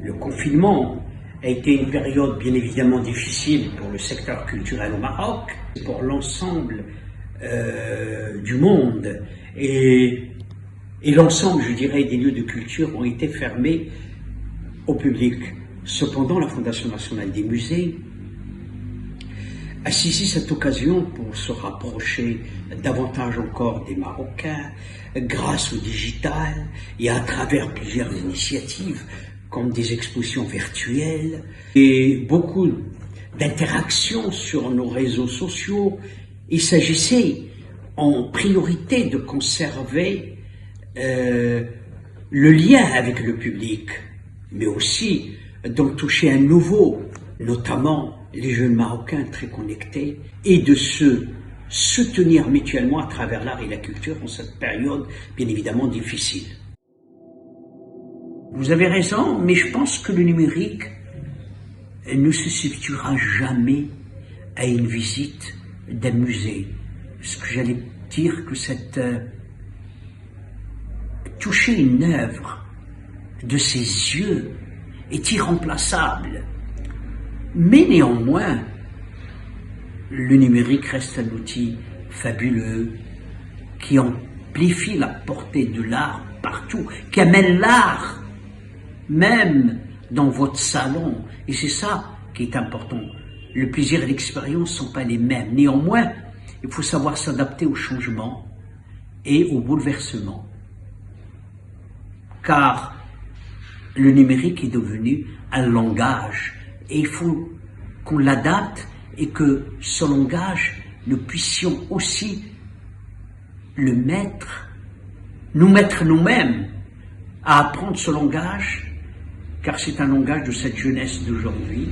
Le confinement a été une période bien évidemment difficile pour le secteur culturel au Maroc, pour l'ensemble du monde et l'ensemble, je dirais, des lieux de culture ont été fermés au public. Cependant, la Fondation nationale des musées a saisi cette occasion pour se rapprocher davantage encore des Marocains grâce au digital et à travers plusieurs initiatives comme des expositions virtuelles et beaucoup d'interactions sur nos réseaux sociaux. Il s'agissait en priorité de conserver le lien avec le public, mais aussi d'en toucher un nouveau, notamment les jeunes Marocains très connectés, et de se soutenir mutuellement à travers l'art et la culture en cette période bien évidemment difficile. Vous avez raison, mais je pense que le numérique ne se substituera jamais à une visite d'un musée. Ce que j'allais dire que toucher une œuvre de ses yeux est irremplaçable. Mais néanmoins, le numérique reste un outil fabuleux qui amplifie la portée de l'art partout, qui amène l'art même dans votre salon. Et c'est ça qui est important. Le plaisir et l'expérience ne sont pas les mêmes. Néanmoins, il faut savoir s'adapter au changement et au bouleversement. Car le numérique est devenu un langage et il faut qu'on l'adapte et que ce langage, nous puissions aussi le nous mettre nous-mêmes à apprendre ce langage, car c'est un langage de cette jeunesse d'aujourd'hui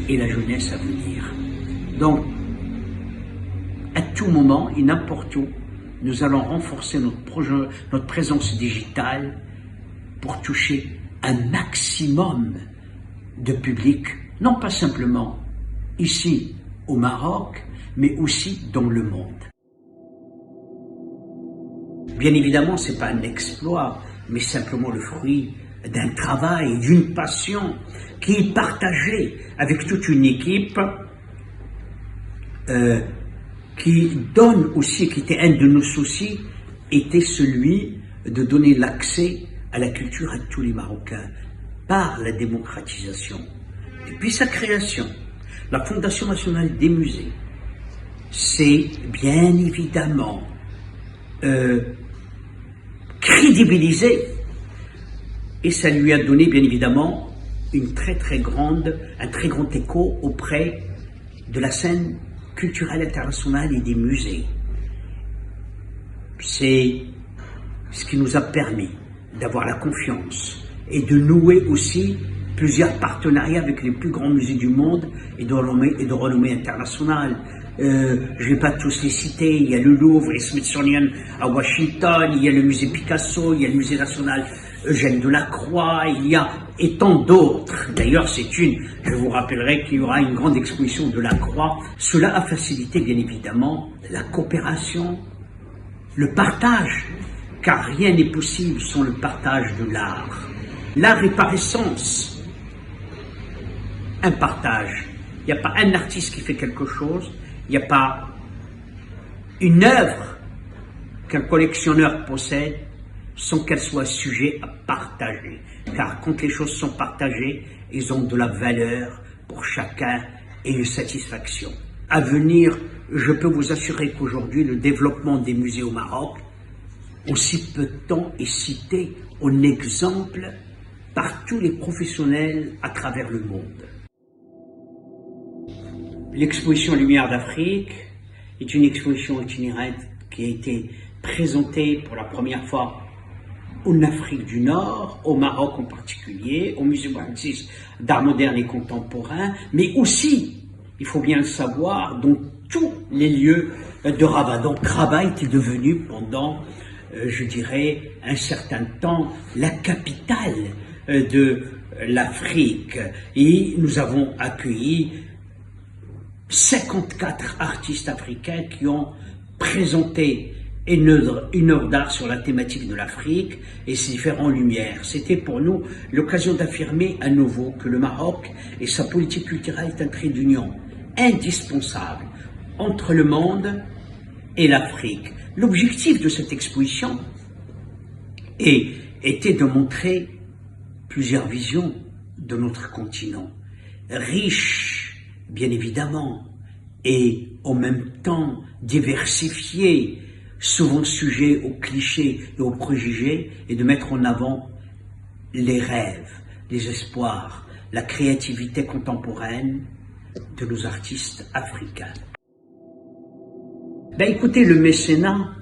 et la jeunesse à venir. Donc, à tout moment et n'importe où, nous allons renforcer notre présence digitale pour toucher un maximum de public, non pas simplement ici au Maroc, mais aussi dans le monde. Bien évidemment, ce n'est pas un exploit, mais simplement le fruit d'un travail, d'une passion qui est partagée avec toute une équipe qui donne aussi, qui était un de nos soucis, était celui de donner l'accès à la culture à tous les Marocains par la démocratisation. Depuis sa création, la Fondation nationale des musées s'est bien évidemment crédibilisée et ça lui a donné bien évidemment un très grand écho auprès de la scène culturelle internationale et des musées. C'est ce qui nous a permis d'avoir la confiance et de nouer aussi plusieurs partenariats avec les plus grands musées du monde et de renommée internationale. Je ne vais pas tous les citer, il y a le Louvre, le Smithsonian à Washington, il y a le musée Picasso, il y a le musée national Eugène Delacroix, et tant d'autres. D'ailleurs, je vous rappellerai qu'il y aura une grande exposition de Delacroix. Cela a facilité bien évidemment la coopération, le partage, car rien n'est possible sans le partage de l'art. L'art est par essence un partage. Il n'y a pas un artiste qui fait quelque chose, il n'y a pas une œuvre qu'un collectionneur possède sans qu'elle soit sujet à partager. Car quand les choses sont partagées, elles ont de la valeur pour chacun et une satisfaction. À venir, je peux vous assurer qu'aujourd'hui, le développement des musées au Maroc, aussi peu de temps, est cité en exemple par tous les professionnels à travers le monde. L'exposition Lumière d'Afrique est une exposition itinérante qui a été présentée pour la première fois en Afrique du Nord, au Maroc en particulier, au Musée Bouazizi d'art moderne et contemporain, mais aussi, il faut bien le savoir, dans tous les lieux de Rabat. Donc Rabat était devenu pendant, je dirais, un certain temps, la capitale de l'Afrique. Et nous avons accueilli 54 artistes africains qui ont présenté et une œuvre d'art sur la thématique de l'Afrique et ses différentes lumières. C'était pour nous l'occasion d'affirmer à nouveau que le Maroc et sa politique culturelle est un trait d'union indispensable entre le monde et l'Afrique. L'objectif de cette exposition était de montrer plusieurs visions de notre continent, riches, bien évidemment, et en même temps diversifiées, souvent sujets aux clichés et aux préjugés, et de mettre en avant les rêves, les espoirs, la créativité contemporaine de nos artistes africains. Ben écoutez, le mécénat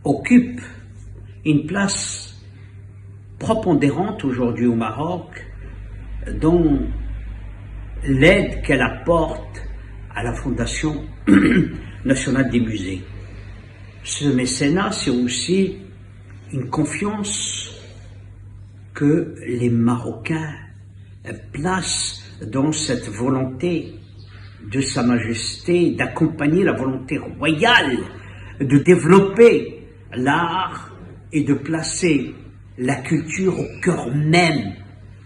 occupe une place prépondérante aujourd'hui au Maroc, dont l'aide qu'elle apporte à la Fondation nationale des musées. Ce mécénat, c'est aussi une confiance que les Marocains placent dans cette volonté de Sa Majesté d'accompagner la volonté royale de développer l'art et de placer la culture au cœur même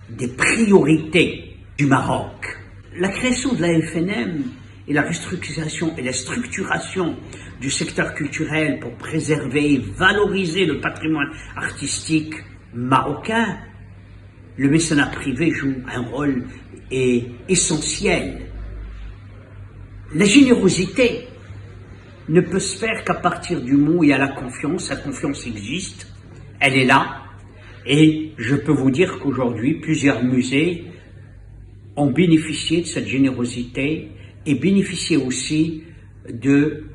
des priorités du Maroc. La création de la FNM et la restructuration et la structuration du secteur culturel pour préserver et valoriser le patrimoine artistique marocain, le mécénat privé joue un rôle essentiel. La générosité ne peut se faire qu'à partir du moment où il y a la confiance existe, elle est là, et je peux vous dire qu'aujourd'hui, plusieurs musées ont bénéficié de cette générosité et bénéficié aussi de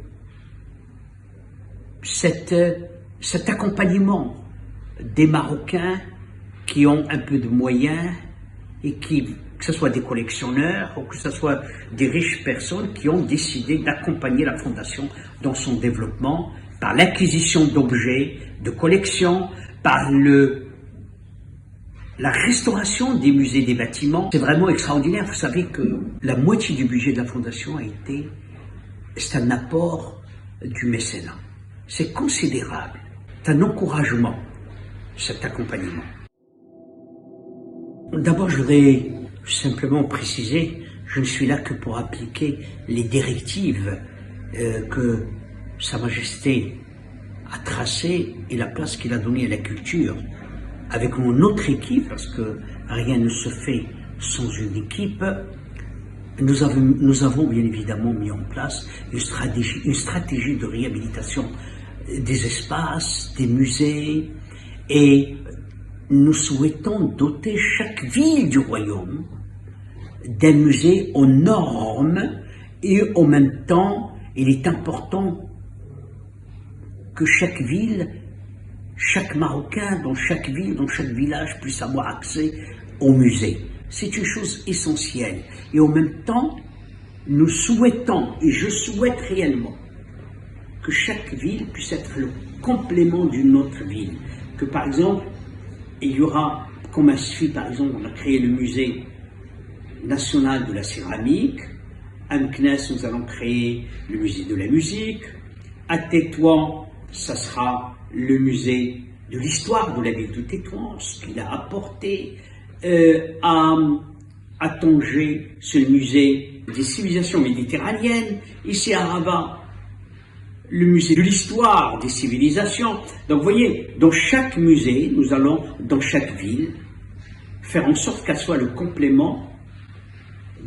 cet accompagnement des Marocains qui ont un peu de moyens et que ce soit des collectionneurs ou que ce soit des riches personnes qui ont décidé d'accompagner la Fondation dans son développement par l'acquisition d'objets, de collections, par la restauration des musées, des bâtiments. C'est vraiment extraordinaire. Vous savez que la moitié du budget de la Fondation c'est un apport du mécénat. C'est considérable. C'est un encouragement, cet accompagnement. D'abord, je voudrais simplement préciser, je ne suis là que pour appliquer les directives que Sa Majesté a tracées et la place qu'il a donnée à la culture. Avec mon autre équipe, parce que rien ne se fait sans une équipe, nous avons bien évidemment mis en place une stratégie de réhabilitation des espaces, des musées, et nous souhaitons doter chaque ville du royaume d'un musée aux normes, et en même temps, il est important que chaque ville, chaque Marocain, dans chaque ville, dans chaque village, puisse avoir accès au musée. C'est une chose essentielle. Et en même temps, nous souhaitons, et je souhaite réellement, que chaque ville puisse être le complément d'une autre ville. Que par exemple, il y aura, comme à Sfi, par exemple, on a créé le musée national de la céramique. À Meknès, nous allons créer le musée de la musique. À Tétouan, ça sera le musée de l'histoire de la ville de Tétouan, ce qu'il a apporté. À Tanger, c'est le musée des civilisations méditerranéennes. Ici à Rabat, le musée de l'histoire des civilisations. Donc vous voyez, dans chaque musée, nous allons, dans chaque ville, faire en sorte qu'elle soit le complément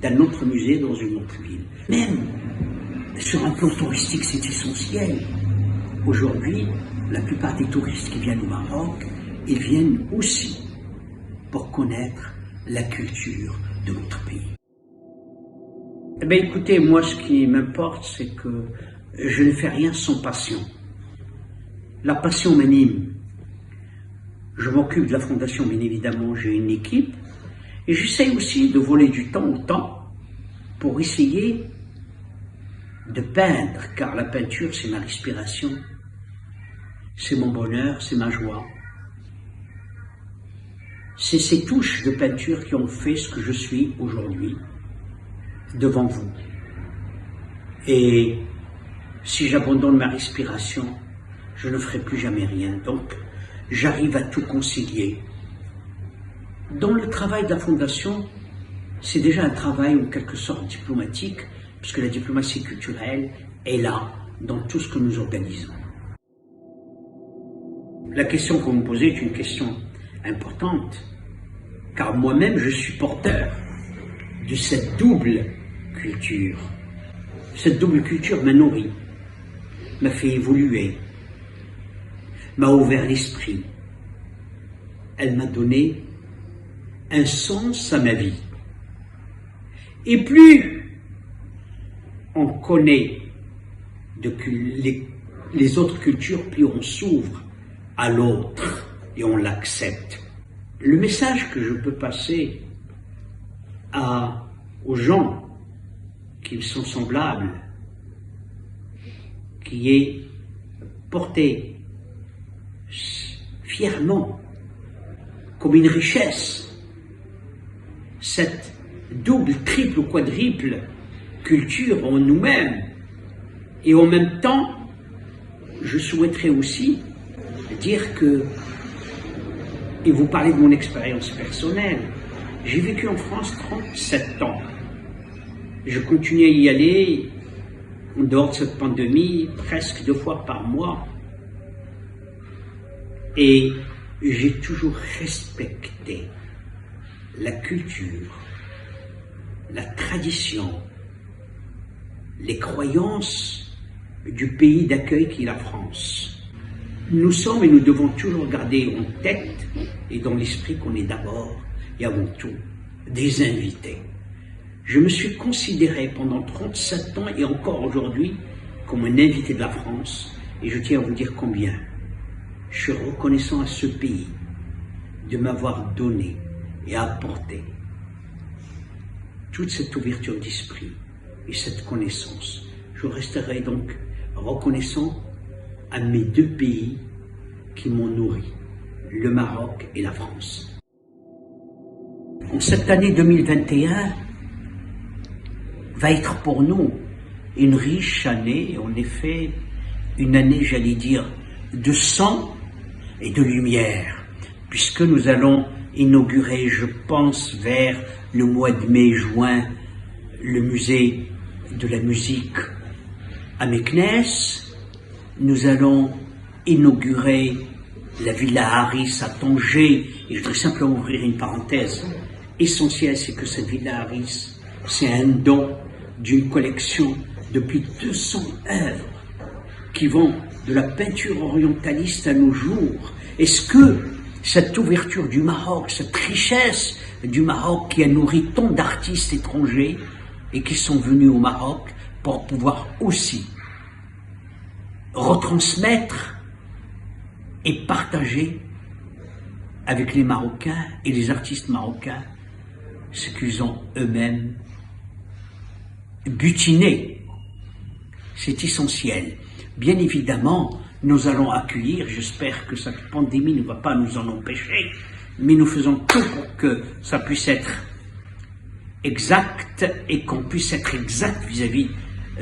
d'un autre musée dans une autre ville. Même sur un plan touristique, c'est essentiel. Aujourd'hui, la plupart des touristes qui viennent au Maroc, ils viennent aussi pour connaître la culture de notre pays. Eh bien, écoutez, moi, ce qui m'importe, c'est que je ne fais rien sans passion. La passion m'anime. Je m'occupe de la Fondation, bien évidemment, j'ai une équipe, et j'essaie aussi de voler du temps au temps pour essayer de peindre, car la peinture, c'est ma respiration, c'est mon bonheur, c'est ma joie. C'est ces touches de peinture qui ont fait ce que je suis aujourd'hui, devant vous. Et si j'abandonne ma respiration, je ne ferai plus jamais rien. Donc, j'arrive à tout concilier. Dans le travail de la Fondation, c'est déjà un travail en quelque sorte diplomatique, puisque la diplomatie culturelle est là dans tout ce que nous organisons. La question que vous me posez est une question importante, car moi-même je suis porteur de cette double culture. Cette double culture m'a nourri, m'a fait évoluer, m'a ouvert l'esprit. Elle m'a donné un sens à ma vie. Et plus on connaît les autres cultures, plus on s'ouvre à l'autre et on l'accepte. Le message que je peux passer aux gens qui sont semblables, qui est porté fièrement comme une richesse cette double, triple ou quadruple culture en nous-mêmes. Et en même temps, je souhaiterais aussi dire que, et vous parlez de mon expérience personnelle, j'ai vécu en France 37 ans. Je continue à y aller, en dehors de cette pandémie, presque 2 fois par mois. Et j'ai toujours respecté la culture, la tradition, les croyances du pays d'accueil qui est la France. Nous sommes et nous devons toujours garder en tête et dans l'esprit qu'on est d'abord et avant tout des invités. Je me suis considéré pendant 37 ans et encore aujourd'hui comme un invité de la France et je tiens à vous dire combien je suis reconnaissant à ce pays de m'avoir donné et apporté toute cette ouverture d'esprit et cette connaissance. Je resterai donc reconnaissant à mes 2 pays qui m'ont nourri, le Maroc et la France. En cette année 2021 va être pour nous une riche année, en effet, une année, j'allais dire, de sang et de lumière, puisque nous allons inaugurer, je pense, vers le mois de mai-juin, le musée de la musique à Meknès. Nous allons inaugurer la Villa Harris à Tanger, et je voudrais simplement ouvrir une parenthèse essentielle, c'est que cette Villa Harris, c'est un don d'une collection de plus de 200 œuvres qui vont de la peinture orientaliste à nos jours. Est-ce que cette ouverture du Maroc, cette richesse du Maroc qui a nourri tant d'artistes étrangers et qui sont venus au Maroc pour pouvoir aussi retransmettre et partager avec les Marocains et les artistes marocains ce qu'ils ont eux-mêmes butiné. C'est essentiel. Bien évidemment, nous allons accueillir, j'espère que cette pandémie ne va pas nous en empêcher, mais nous faisons tout pour que ça puisse être exact et qu'on puisse être exact vis-à-vis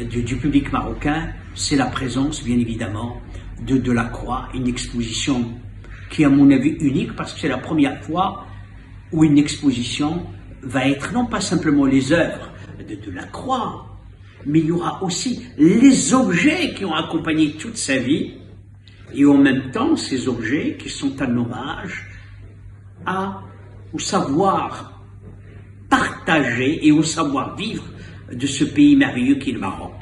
du public marocain. C'est la présence, bien évidemment, de Delacroix, une exposition qui est à mon avis unique parce que c'est la première fois où une exposition va être non pas simplement les œuvres de Delacroix, mais il y aura aussi les objets qui ont accompagné toute sa vie et en même temps ces objets qui sont un hommage au savoir partager et au savoir-vivre de ce pays merveilleux qui est le Maroc.